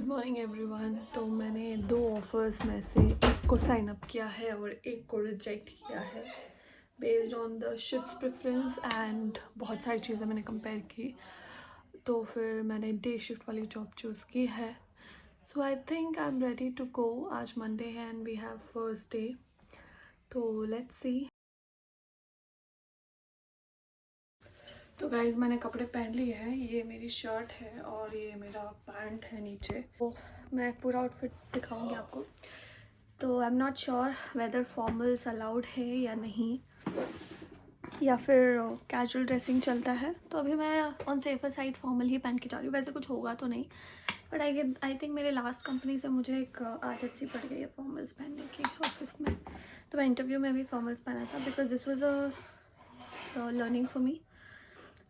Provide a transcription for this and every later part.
Morning everyone. तो मैंने 2 offers में से एक को साइन अप किया है और एक को रिजेक्ट किया है based on the shifts preference and बहुत सारी चीज़ें मैंने कंपेयर की। तो फिर मैंने डे शिफ्ट वाली जॉब चूज़ की है। So I think I am ready to go. आज मंडे है and we have first day, तो लेट्स सी। तो गाइज़ मैंने कपड़े पहन लिए हैं। ये मेरी शर्ट है और ये मेरा पैंट है नीचे। तो मैं पूरा आउटफिट दिखाऊंगी आपको। तो आई am not sure whether formals allowed है या नहीं, या फिर कैजुअल ड्रेसिंग चलता है। तो अभी मैं ऑन सेफर साइड फॉर्मल ही पहन के जा रही हूँ। वैसे कुछ होगा तो नहीं, बट आई थिंक मेरे लास्ट कंपनी से मुझे एक आदत सी पड़ गई है फॉर्मल्स पहनने की ऑफिस में। तो मैं इंटरव्यू में भी फॉर्मल्स पहना था because this was a learning for me.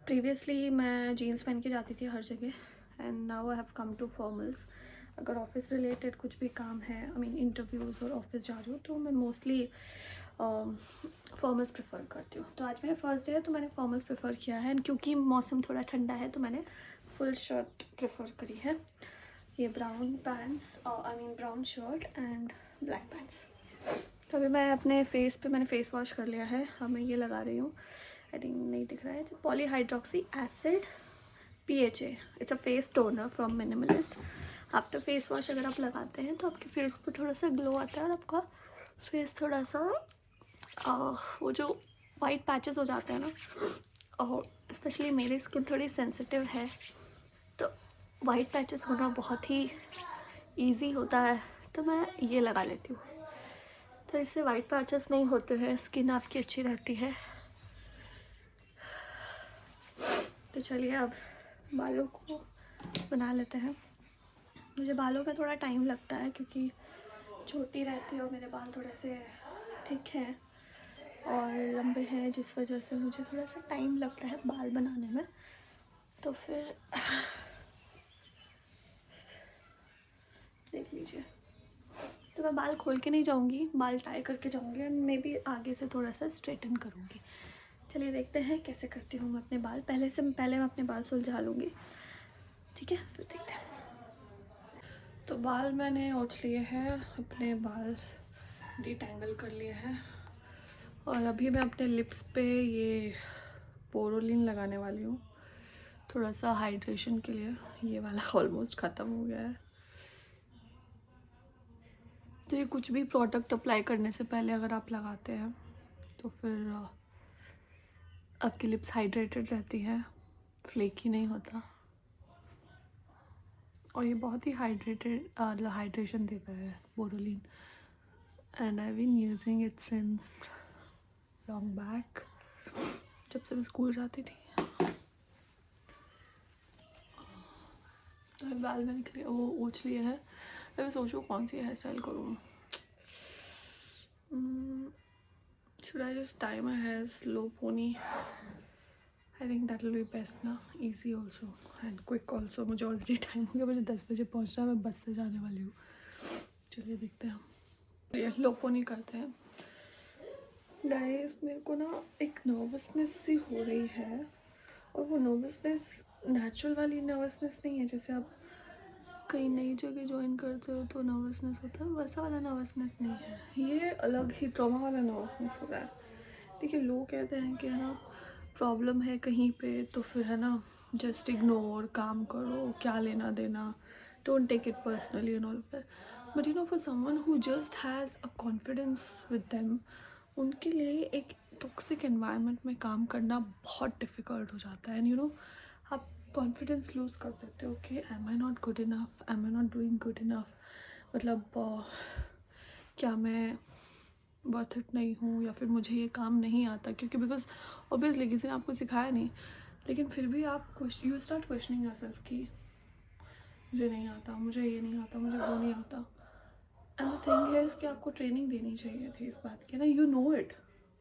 Previously मैं जीन्स पहन के जाती थी हर जगह and now I have come to formals. अगर ऑफिस रिलेटेड कुछ भी काम है, आई मीन इंटरव्यूज़ और ऑफिस जा रही हूँ, तो मैं मोस्टली फॉर्मल्स प्रेफर करती हूँ। तो आज मेरा फर्स्ट डे है तो मैंने फॉर्मल्स प्रेफर किया है एंड क्योंकि मौसम थोड़ा ठंडा है तो मैंने फुल शर्ट प्रेफर करी है। ये brown pants, I mean brown shirt and black pants. तो अभी मैं अपने फेस पे मैंने फेस वॉश कर लिया है। अब मैं ये लगा रही हूँ, आई थिंक नहीं दिख रहा है, polyhydroxy acid PHA। It's a face toner from minimalist. After face wash अगर आप लगाते हैं तो आपके फेस पर थोड़ा सा ग्लो आता है और आपका फेस थोड़ा सा वो जो वाइट पैचेस हो जाते हैं ना, और स्पेशली मेरी स्किन थोड़ी सेंसिटिव है तो वाइट पैचेस होना बहुत ही ईजी होता है, तो मैं ये लगा लेती हूँ। तो इससे वाइट पैचेस नहीं होते हैं, स्किन आपकी अच्छी रहती है। तो चलिए अब बालों को बना लेते हैं। मुझे बालों में थोड़ा टाइम लगता है क्योंकि छोटी रहती है और मेरे बाल थोड़े से थिक हैं और लंबे हैं, जिस वजह से मुझे थोड़ा सा टाइम लगता है बाल बनाने में। तो फिर देख लीजिए। तो मैं बाल खोल के नहीं जाऊँगी, बाल टाई करके जाऊँगी एंड मे बी आगे से थोड़ा सा स्ट्रेटन करूँगी। चलिए देखते हैं कैसे करती हूँ मैं अपने बाल। पहले मैं अपने बाल सुलझा लूँगी, ठीक है, फिर देखते हैं। तो बाल मैंने ओछ लिए हैं, अपने बाल डिटैंगल कर लिए हैं और अभी मैं अपने लिप्स पे ये पोरोलिन लगाने वाली हूँ थोड़ा सा हाइड्रेशन के लिए। ये वाला ऑलमोस्ट ख़त्म हो गया है। तो ये कुछ भी प्रोडक्ट अप्लाई करने से पहले अगर आप लगाते हैं तो फिर आपकी लिप्स हाइड्रेटेड रहती है, फ्लेकी नहीं होता और ये बहुत ही हाइड्रेशन देता है Boroline. And I been using it since long back, जब से मैं स्कूल जाती थी। तो बाल मैंने वो ओछ लिए है। मैं सोचूँ कौन सी हेयर स्टाइल करूँ। Should I just tie my hair slow pony? I think that will be best ना, easy also and quick also। मुझे ऑलरेडी टाइम हो गया, मुझे 10 बजे पहुँचना है, मैं बस से जाने वाली हूँ। चलिए देखते हैं हम ये लो पोनी करते हैं। गाइस मेरे को ना एक नर्वसनेस सी हो रही है और वो नर्वसनेस नेचुरल वाली नर्वसनेस नहीं है, जैसे आप कहीं नई जगह ज्वाइन करते हो तो नर्वसनेस होता है, वैसा वाला नर्वसनेस नहीं है। ये अलग ही ट्रॉमा वाला नर्वसनेस हो रहा है। देखिए लोग कहते हैं कि है ना प्रॉब्लम है कहीं पे तो फिर है ना जस्ट इग्नोर, काम करो, क्या लेना देना, don't take it personally and all of that. But you know for someone who just has a confidence with them, उनके लिए एक टॉक्सिक एनवायरनमेंट में काम करना बहुत डिफ़िकल्ट हो जाता है। एंड यू नो आप कॉन्फिडेंस लूज़ कर देते हो कि am I not good enough, am I not doing good enough, मतलब क्या मैं वर्थ इट नहीं हूँ या फिर मुझे ये काम नहीं आता। क्योंकि बिकॉज ऑब्वियसली किसी ने आपको सिखाया नहीं, लेकिन फिर भी आप यू स्टार्ट क्वेश्चनिंग योरसेल्फ कि मुझे नहीं आता, मुझे ये नहीं आता, मुझे वो नहीं आता। एंड द थिंग है कि आपको ट्रेनिंग देनी चाहिए थी इस बात की ना, you know it,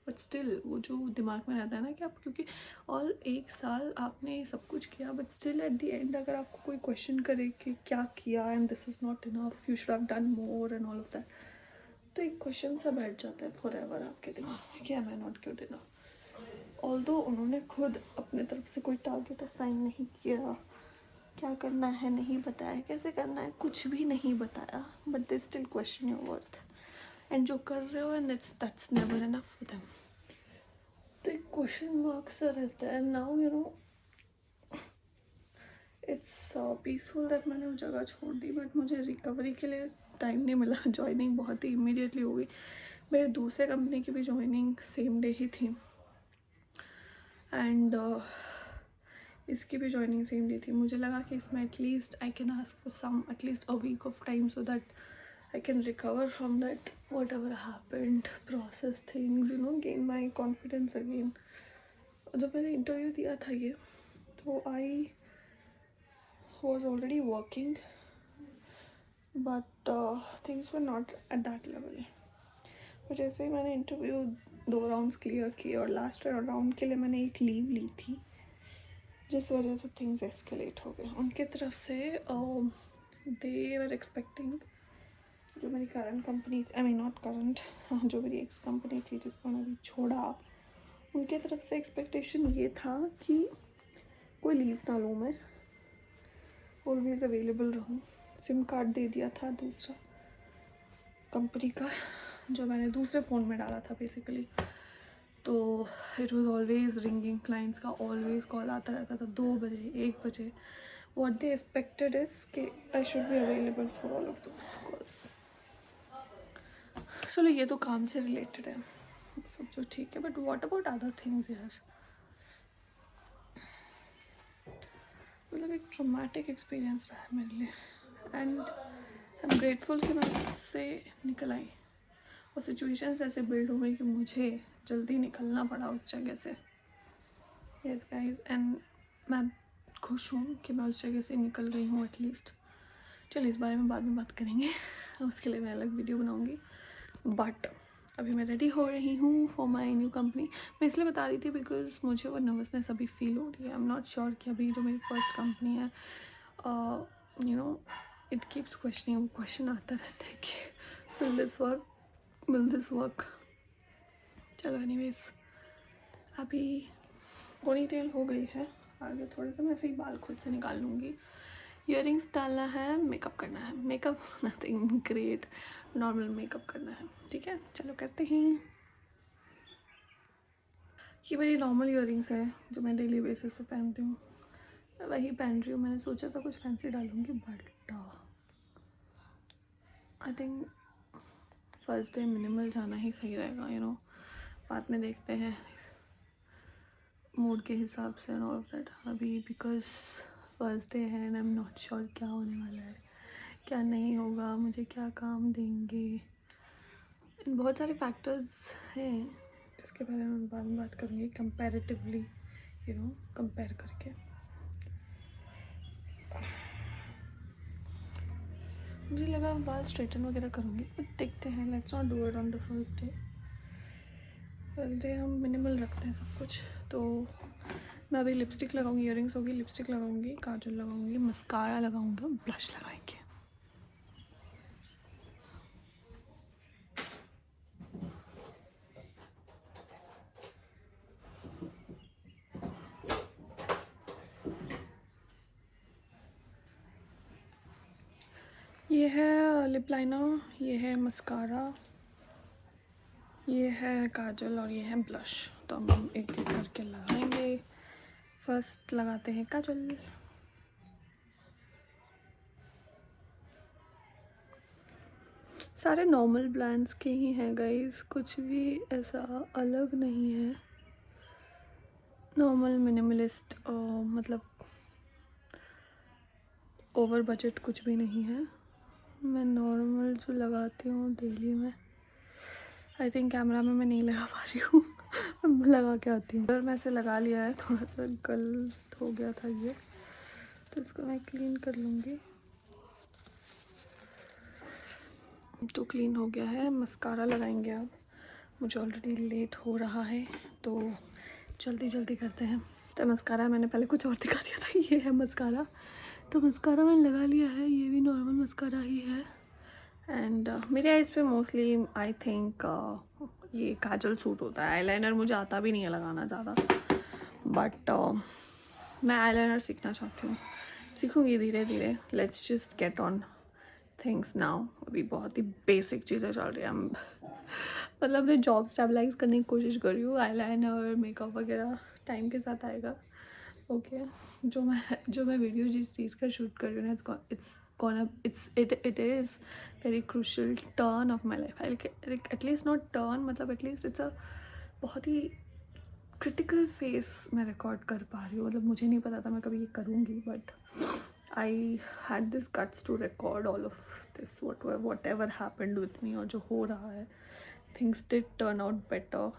but still वो जो दिमाग में रहता है ना कि आप, क्योंकि और 1 साल आपने सब कुछ किया, but still at the end अगर आपको कोई क्वेश्चन करे कि क्या किया and this is not enough, you should have done more and all of that, तो एक क्वेश्चन सा बैठ जाता है फॉर एवर आपके दिमाग में कि am I not good enough. Although उन्होंने खुद अपने तरफ से कोई टारगेट असाइन नहीं किया, क्या करना है नहीं बताया, कैसे करना है कुछ भी नहीं बताया, but they still question your worth, and जो कर रहे हो and that's never enough for them. तो एक क्वेश्चन मार्क सा रहता है। Now you know it's peaceful that मैंने वो जगह छोड़ दी, बट मुझे रिकवरी के लिए टाइम नहीं मिला। जॉइनिंग बहुत ही इमीडिएटली हो गई। मेरे दूसरे कंपनी की भी जॉइनिंग सेम डे ही थी, एंड इसकी भी जॉइनिंग सेम डे थी। मुझे लगा कि इसमें at least I can ask for some at least a week of time so that I can recover from that whatever happened, process things, you know, gain my confidence again. जब मैंने interview दिया था ये, तो I was already working, but things were not at that level. तो जैसे ही मैंने interview 2 rounds clear किए और लास्ट राउंड के लिए मैंने एक लीव ली थी, जिस वजह से थिंग्स एस्केलेट हो गए उनके तरफ से। दे वर एक्सपेक्टिंग, जो मेरी current company, I mean not current, जो मेरी एक्स कंपनी थी जिसको मैंने अभी छोड़ा, उनके तरफ से एक्सपेक्टेशन ये था कि कोई लीव्स ना लूँ, मैं ऑलवेज अवेलेबल रहूँ। सिम कार्ड दे दिया था दूसरा कंपनी का, जो मैंने दूसरे फ़ोन में डाला था बेसिकली। तो it was always ringing, clients का ऑलवेज कॉल आता रहता था 2 बजे 1 बजे। वॉट दे एक्सपेक्टेड इज कि I should be available for all of those calls. चलो ये तो काम से रिलेटेड है, सब जो ठीक है, but what about other things यार। मतलब एक ट्रॉमेटिक एक्सपीरियंस रहा है मेरे लिए, एंड आई एम ग्रेटफुल कि मैं उससे निकल आई। और सिचुएशंस ऐसे बिल्ड हो गई कि मुझे जल्दी निकलना पड़ा उस जगह से। यस गाइस, एंड मैं खुश हूँ कि मैं उस जगह से निकल गई हूँ एटलीस्ट। चलिए इस बारे में बाद में बात करेंगे, उसके लिए मैं अलग वीडियो बनाऊँगी। बट अभी मैं रेडी हो रही हूँ फॉर माई न्यू कंपनी। मैं इसलिए बता रही थी बिकॉज मुझे वो नर्वसनेस अभी फील हो रही है। आई एम नॉट श्योर कि अभी जो मेरी फर्स्ट कंपनी है, you know, it keeps questioning, question आता रहता है कि विल दिस वर्क। चलो एनीवेज, अभी पोनी टेल हो गई है, आगे थोड़े से मैं ऐसे ही बाल खुद से निकाल लूँगी। ईयरिंग्स डालना है, मेकअप करना है। Makeup nothing great, normal makeup करना है। ठीक है, चलो करते हैं। ये मेरी नॉर्मल ईयरिंग्स है जो मैं डेली बेसिस पे पहनती हूँ, मैं वही पहन रही हूँ। मैंने सोचा था कुछ फैंसी डालूँगी, but I think first day minimal जाना ही सही रहेगा, यू नो। बाद में देखते हैं मूड के हिसाब से एंड ऑल ऑफ दैट। अभी बिकॉज फर्स्ट डे है and I am not sure क्या होने वाला है, क्या नहीं होगा, मुझे क्या काम देंगे, बहुत सारे फैक्टर्स हैं जिसके बारे में बाद में बात करूँगी, कंपैरेटिवली, यू नो, कंपेयर करके। मुझे लगा बाल स्ट्रेटन वगैरह करूँगी, बट देखते हैं, let's not do it on the first day. First day हम मिनिमल रखते हैं सब कुछ। तो मैं अभी लिपस्टिक लगाऊंगी, ईयरिंग्स होगी, लिपस्टिक लगाऊंगी, काजल लगाऊंगी, मस्कारा लगाऊंगी, ब्लश लगाएंगे। ये है लिप लाइनर, ये है मस्कारा, ये है काजल और ये है ब्लश। तो हम एक एक करके लगाएंगे। फर्स्ट लगाते हैं काजल। सारे नॉर्मल ब्रांड्स के ही हैं गाइस, कुछ भी ऐसा अलग नहीं है। नॉर्मल मिनिमलिस्ट, मतलब ओवर बजट कुछ भी नहीं है। मैं नॉर्मल जो लगाती हूँ डेली में, आई थिंक कैमरा में मैं नहीं लगा पा रही हूँ लगा के आती हूँ। और मैं इसे लगा लिया है, थोड़ा सा गलत हो गया था ये, तो इसको मैं क्लीन कर लूँगी। तो क्लीन हो गया है। मस्कारा लगाएंगे अब, मुझे ऑलरेडी लेट हो रहा है तो जल्दी जल्दी करते हैं। तो मस्कारा मैंने पहले कुछ और दिखा दिया था, ये है मस्कारा। तो मस्कारा मैंने लगा लिया है, ये भी नॉर्मल मस्कारा ही है। एंड मेरे आइज़ पे मोस्टली आई थिंक ये काजल सूट होता है। आईलाइनर मुझे आता भी नहीं है लगाना ज़्यादा, बट मैं आईलाइनर सीखना चाहती हूँ। सीखूंगी धीरे धीरे. Let's just get on things now. अभी बहुत ही बेसिक चीज़ें चल रही हैं. मतलब अपने जॉब स्टेबलाइज करने की कोशिश कर रही हूँ. आईलाइनर, मेकअप वगैरह टाइम के साथ आएगा. ओके. जो मैं वीडियो जिस चीज़ का शूट कर रही हूँ ना, it is very crucial turn of my life. Like at least not turn, मतलब at least it's a बहुत ही क्रिटिकल फेस मैं रिकॉर्ड कर पा रही हूँ. मतलब मुझे नहीं पता था मैं कभी ये करूँगी, but I had this guts to record all of this whatever happened with me. और जो हो रहा है, things did turn out better.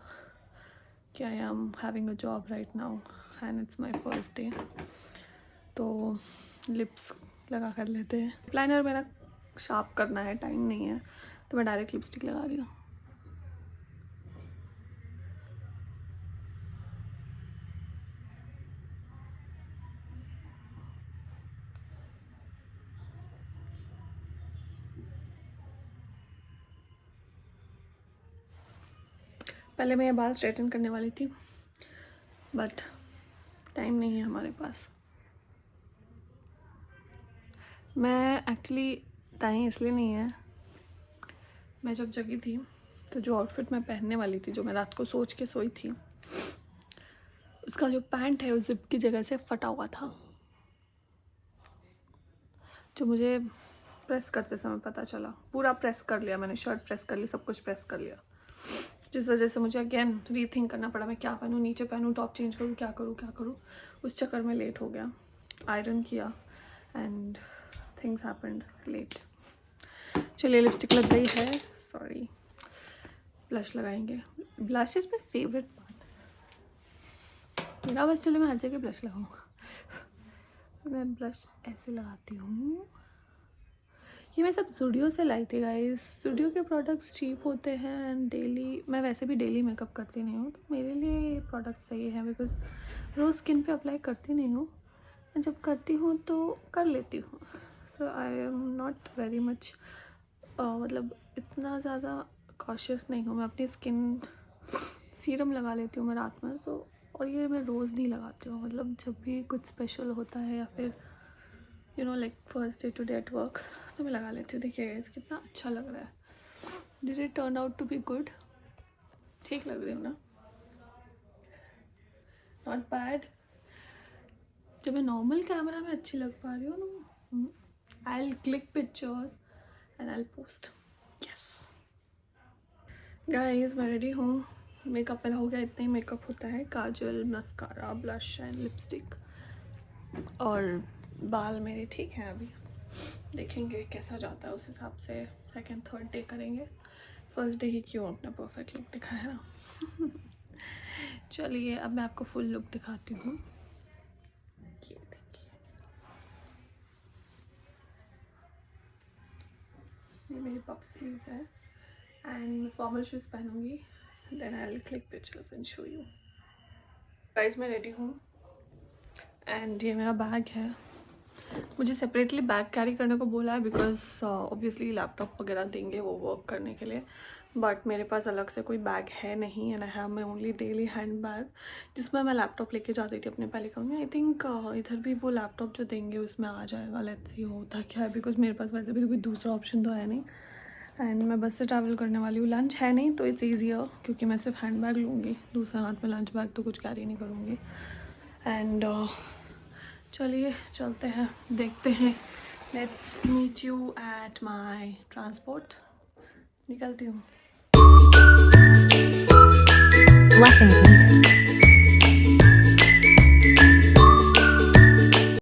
कि I am having a job right now and it's my first day. तो lips लगा कर लेते हैं. लाइनर मेरा शार्प करना है, टाइम नहीं है, तो मैं डायरेक्ट लिपस्टिक लगा रही हूँ. पहले मैं ये बाल स्ट्रेटन करने वाली थी, बट टाइम नहीं है हमारे पास. मैं एक्चुअली टाइम इसलिए नहीं है. मैं जब जगी थी तो जो आउटफिट मैं पहनने वाली थी, जो मैं रात को सोच के सोई थी, उसका जो पैंट है उस जिप की जगह से फटा हुआ था. जो मुझे प्रेस करते समय पता चला. पूरा प्रेस कर लिया मैंने, शर्ट प्रेस कर ली, सब कुछ प्रेस कर लिया. जिस वजह से मुझे अगेन रीथिंक करना पड़ा. मैं क्या पहनूँ, नीचे पहनूँ, टॉप चेंज करूँ, क्या करूँ. उस चक्कर में लेट हो गया. आयरन किया एंड थिंग्स हैपेंड लेट. चलिए लिपस्टिक लग गई है. सॉरी. ब्लश लगाएंगे. Blush is my favourite part. मेरा बस चले मैं हर जगह ब्लश लगाऊँगा. मैं ब्लश ऐसे लगाती हूँ. ये मैं सब ज़ूडियो से लाई थी गाइस. ज़ूडियो के प्रोडक्ट्स चीप होते हैं एंड डेली, मैं वैसे भी डेली मेकअप करती नहीं हूँ, तो मेरे लिए ये प्रोडक्ट सही है बिकॉज रोज़ स्किन पे अप्लाई करती नहीं हूँ. जब करती हूँ तो कर लेती हूँ. So I am not very much, मतलब इतना ज़्यादा कॉशियस नहीं हूँ. मैं अपनी स्किन सीरम लगा लेती हूँ मैं रात में, तो और ये मैं रोज़ नहीं लगाती हूँ. मतलब जब भी कुछ स्पेशल होता है या फिर you know like first day to day at work, तो मैं लगा लेती हूँ. देखिए गाइस कितना अच्छा लग रहा है. Did it turn out to be good? ठीक लग रही हूँ ना? Not bad. जब मैं नॉर्मल कैमरा में अच्छी लग पा रही हूँ ना, आई will click pictures and I will post. Yes guys मैं रेडी हूँ. मेकअप मेरा हो गया. इतना ही मेकअप होता है. काजल, मस्कारा, ब्लश एंड लिपस्टिक. और बाल मेरे ठीक हैं. अभी देखेंगे कैसा जाता है, उस हिसाब से सेकंड थर्ड डे करेंगे. फर्स्ट डे ही क्यों अपना परफेक्ट लुक दिखाया ना. चलिए अब मैं आपको फुल लुक दिखाती हूँ. ये देखिए, ये मेरी पफ स्लीव्स है एंड फॉर्मल शूज़ पहनूंगी. Then I will click pictures and show you. Guys मैं रेडी हूँ एंड ये मेरा बैग है. मुझे सेपरेटली बैग कैरी करने को बोला है बिकॉज ऑब्वियसली लैपटॉप वगैरह देंगे वो वर्क करने के लिए, बट मेरे पास अलग से कोई बैग है नहीं. And I have my only daily hand bag जिसमें मैं लैपटॉप लेके जाती थी अपने पहले काम में. आई थिंक इधर भी वो लैपटॉप जो देंगे उसमें आ जाएगा. लेट्स सी होता क्या है, बिकॉज मेरे पास वैसे भी तो कोई दूसरा ऑप्शन तो है नहीं. एंड मैं बस से ट्रैवल करने वाली हूँ. लंच है नहीं तो इट्स ईजियर क्योंकि मैं सिर्फ हैंड बैग लूँगी. दूसरे हाथ में लंच बैग तो कुछ कैरी नहीं करूँगी. एंड चलिए चलते हैं, देखते हैं. Let's meet you at my transport. निकलती हूँ. Blessings needed.